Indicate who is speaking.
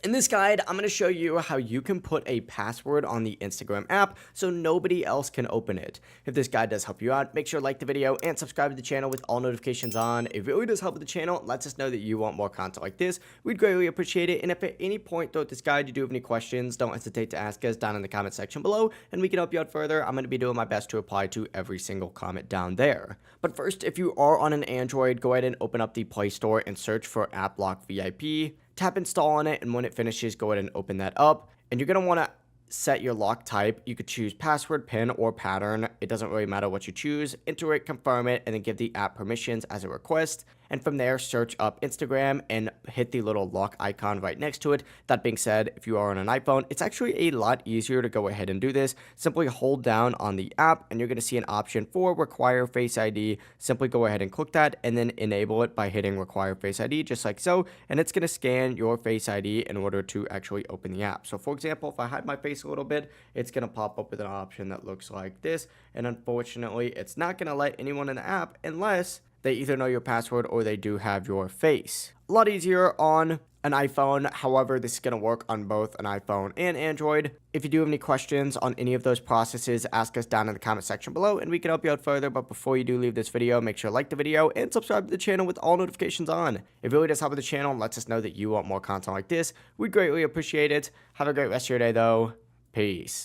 Speaker 1: In this guide, I'm going to show you how you can put a password on the Instagram app so nobody else can open it. If this guide does help you out, make sure to like the video and subscribe to the channel with all notifications on. It really does help with the channel. It lets us know that you want more content like this. We'd greatly appreciate it. And if at any point throughout this guide you do have any questions, don't hesitate to ask us down in the comment section below and we can help you out further. I'm going to be doing my best to reply to every single comment down there. But first, if you are on an Android, go ahead and open up the Play Store and search for AppLock VIP. Tap install on it, and when it finishes, go ahead and open that up. And you're going to want to set your lock type. You could choose password, pin, or pattern. It doesn't really matter what you choose. Enter it, confirm it, and then give the app permissions as a request. And from there, search up Instagram and hit the little lock icon right next to it. That being said, if you are on an iPhone, it's actually a lot easier to go ahead and do this. Simply hold down on the app and you're going to see an option for require Face ID. Simply go ahead and click that and then enable it by hitting require Face ID just like so. And it's going to scan your Face ID in order to actually open the app. So for example, if I hide my face a little bit, it's going to pop up with an option that looks like this. And unfortunately, it's not going to let anyone in the app unless they either know your password or they do have your face. A lot easier on an iPhone. However, this is going to work on both an iPhone and Android. If you do have any questions on any of those processes, ask us down in the comment section below and we can help you out further. But before you do leave this video, make sure to like the video and subscribe to the channel with all notifications on. It really does help with the channel and lets us know that you want more content like this. We'd greatly appreciate it. Have a great rest of your day though. Peace.